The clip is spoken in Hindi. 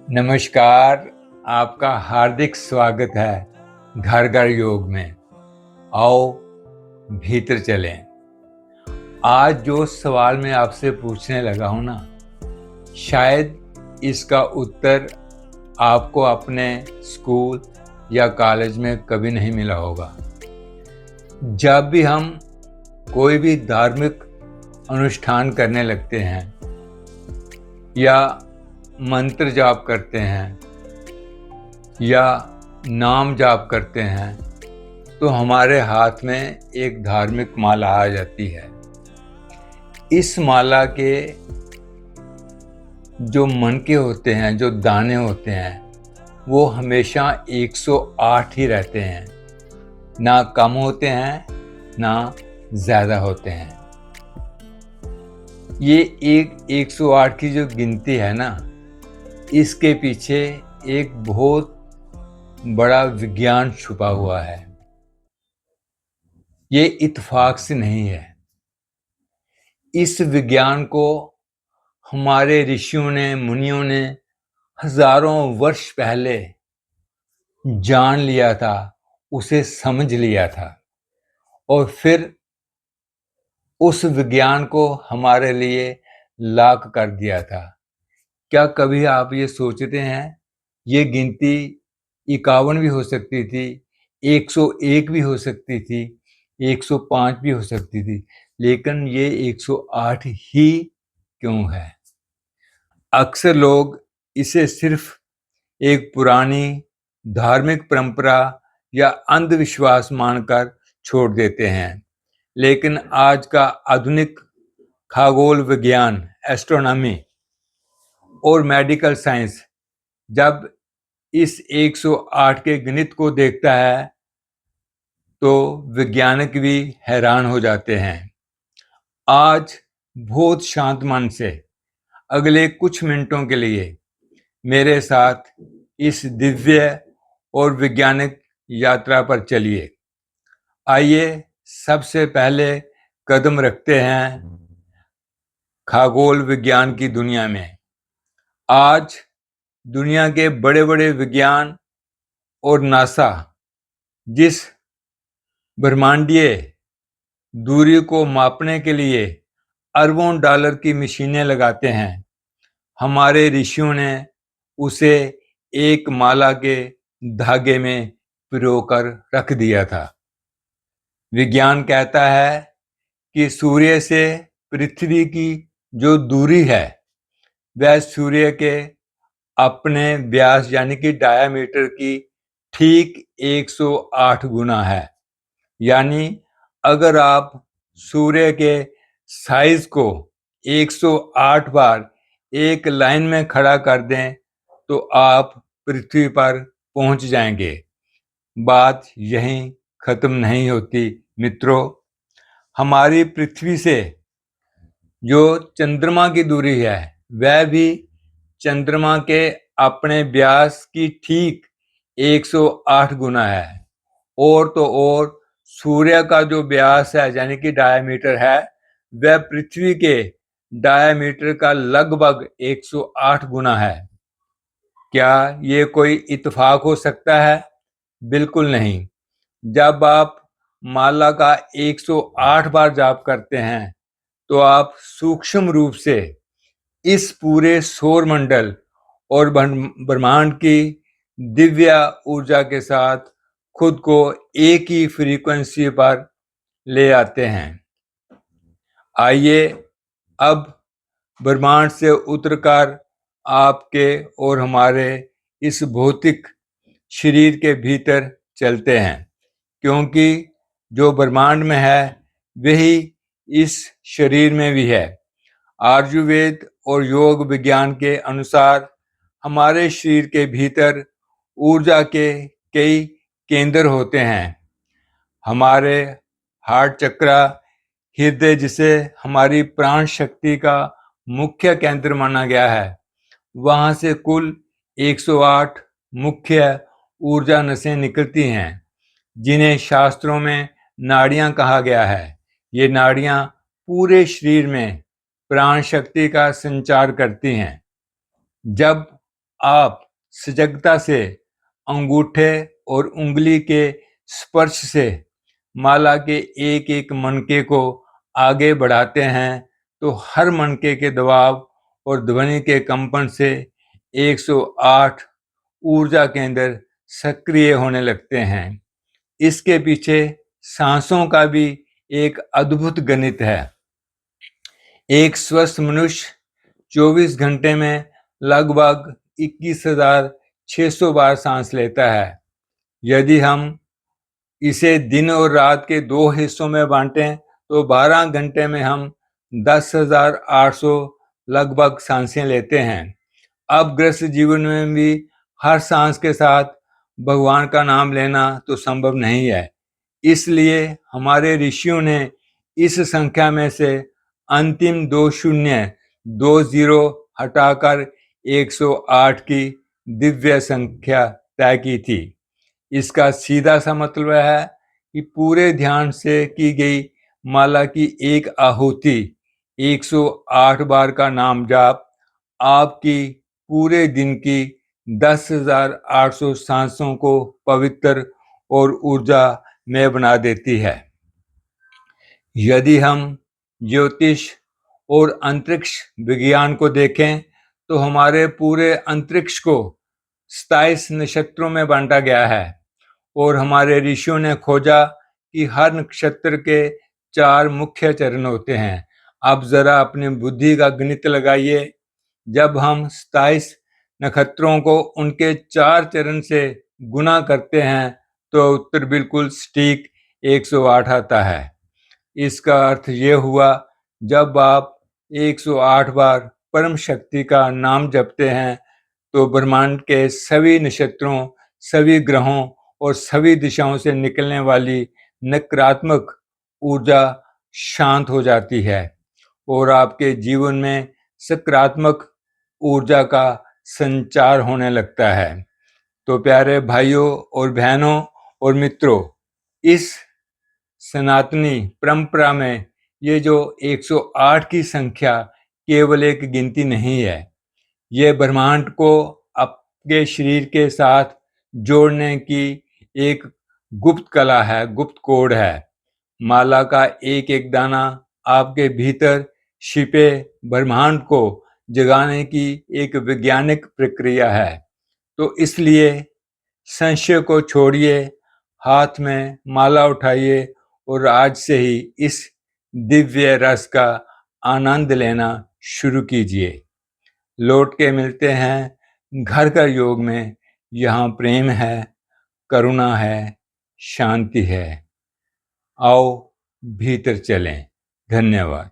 नमस्कार। आपका हार्दिक स्वागत है घर घर योग में। आओ भीतर चलें। आज जो सवाल मैं आपसे पूछने लगा हूं ना, शायद इसका उत्तर आपको अपने स्कूल या कॉलेज में कभी नहीं मिला होगा। जब भी हम कोई भी धार्मिक अनुष्ठान करने लगते हैं या मंत्र जाप करते हैं या नाम जाप करते हैं, तो हमारे हाथ में एक धार्मिक माला आ जाती है। इस माला के जो मनके होते हैं, जो दाने होते हैं, वो हमेशा 108 ही रहते हैं, ना कम होते हैं ना ज़्यादा होते हैं। ये 108 की जो गिनती है ना, इसके पीछे एक बहुत बड़ा विज्ञान छुपा हुआ है। ये इत्तेफाक से नहीं है। इस विज्ञान को हमारे ऋषियों ने, मुनियों ने हजारों वर्ष पहले जान लिया था, उसे समझ लिया था और फिर उस विज्ञान को हमारे लिए लाक कर दिया था। क्या कभी आप ये सोचते हैं, ये गिनती 51 भी हो सकती थी, 101 भी हो सकती थी, 105 भी हो सकती थी, लेकिन ये 108 ही क्यों है? अक्सर लोग इसे सिर्फ एक पुरानी धार्मिक परंपरा या अंधविश्वास मानकर छोड़ देते हैं, लेकिन आज का आधुनिक खगोल विज्ञान, एस्ट्रोनॉमी और मेडिकल साइंस जब इस 108 के गणित को देखता है, तो वैज्ञानिक भी हैरान हो जाते हैं। आज बहुत शांत मन से अगले कुछ मिनटों के लिए मेरे साथ इस दिव्य और वैज्ञानिक यात्रा पर चलिए। आइए सबसे पहले कदम रखते हैं खगोल विज्ञान की दुनिया में। आज दुनिया के बड़े बड़े विज्ञान और नासा जिस ब्रह्मांडीय दूरी को मापने के लिए अरबों डॉलर की मशीनें लगाते हैं, हमारे ऋषियों ने उसे एक माला के धागे में पिरो कर रख दिया था। विज्ञान कहता है कि सूर्य से पृथ्वी की जो दूरी है, वह सूर्य के अपने व्यास यानी कि डायामीटर की ठीक 108 गुना है। यानी अगर आप सूर्य के साइज को 108 बार एक लाइन में खड़ा कर दें, तो आप पृथ्वी पर पहुंच जाएंगे। बात यहीं खत्म नहीं होती मित्रों। हमारी पृथ्वी से जो चंद्रमा की दूरी है, वह भी चंद्रमा के अपने व्यास की ठीक 108 गुना है। और तो और सूर्य का जो व्यास है यानी कि डायमीटर है, वह पृथ्वी के डायमीटर का लगभग 108 गुना है। क्या ये कोई इत्तेफाक हो सकता है? बिल्कुल नहीं। जब आप माला का 108 बार जाप करते हैं, तो आप सूक्ष्म रूप से इस पूरे सौर मंडल और ब्रह्मांड की दिव्य ऊर्जा के साथ खुद को एक ही फ्रीक्वेंसी पर ले आते हैं। आइए अब ब्रह्मांड से उतरकर आपके और हमारे इस भौतिक शरीर के भीतर चलते हैं, क्योंकि जो ब्रह्मांड में है वही इस शरीर में भी है। आयुर्वेद और योग विज्ञान के अनुसार हमारे शरीर के भीतर ऊर्जा के कई केंद्र होते हैं। हमारे हार्ट चक्र, हृदय जिसे हमारी प्राण शक्ति का मुख्य केंद्र माना गया है, वहां से कुल 108 मुख्य ऊर्जा नसें निकलती हैं, जिन्हें शास्त्रों में नाड़ियां कहा गया है। ये नाड़ियां पूरे शरीर में प्राण शक्ति का संचार करती हैं। जब आप सजगता से अंगूठे और उंगली के स्पर्श से माला के एक एक मनके को आगे बढ़ाते हैं तो हर मनके के दबाव और ध्वनि के कंपन से 108 ऊर्जा केंद्र सक्रिय होने लगते हैं। इसके पीछे सांसों का भी एक अद्भुत गणित है। एक स्वस्थ मनुष्य 24 घंटे में लगभग 21,600 बार सांस लेता है। यदि हम इसे दिन और रात के 2 हिस्सों में बांटें तो 12 घंटे में हम 10,800 लगभग सांसें लेते हैं। अब ग्रस्त जीवन में भी हर सांस के साथ भगवान का नाम लेना तो संभव नहीं है। इसलिए हमारे ऋषियों ने इस संख्या में से अंतिम 2 शून्य 2 जीरो हटाकर 108 की दिव्य संख्या तय की थी। इसका सीधा सा मतलब है कि पूरे ध्यान से की गई माला की एक आहुति 108 बार का नाम जाप आपकी पूरे दिन की 10,800 सांसों को पवित्र और ऊर्जा में बना देती है। यदि हम ज्योतिष और अंतरिक्ष विज्ञान को देखें तो हमारे पूरे अंतरिक्ष को 27 नक्षत्रों में बांटा गया है और हमारे ऋषियों ने खोजा कि हर नक्षत्र के 4 मुख्य चरण होते हैं। अब जरा अपनी बुद्धि का गणित लगाइए। जब हम 27 नक्षत्रों को उनके 4 चरण से गुना करते हैं तो उत्तर बिल्कुल सटीक 108 आता है। इसका अर्थ ये हुआ, जब आप 108 बार परम शक्ति का नाम जपते हैं तो ब्रह्मांड के सभी नक्षत्रों, सभी ग्रहों और सभी दिशाओं से निकलने वाली नकारात्मक ऊर्जा शांत हो जाती है और आपके जीवन में सकारात्मक ऊर्जा का संचार होने लगता है। तो प्यारे भाइयों और बहनों और मित्रों, इस सनातनी परंपरा में ये जो 108 की संख्या केवल एक गिनती नहीं है, ये ब्रह्मांड को आपके शरीर के साथ जोड़ने की एक गुप्त कला है, गुप्त कोड है। माला का एक एक दाना आपके भीतर छिपे ब्रह्मांड को जगाने की एक वैज्ञानिक प्रक्रिया है। तो इसलिए संशय को छोड़िए, हाथ में माला उठाइए और आज से ही इस दिव्य रस का आनंद लेना शुरू कीजिए। लौट के मिलते हैं घर का योग में। यहाँ प्रेम है, करुणा है, शांति है। आओ भीतर चलें। धन्यवाद।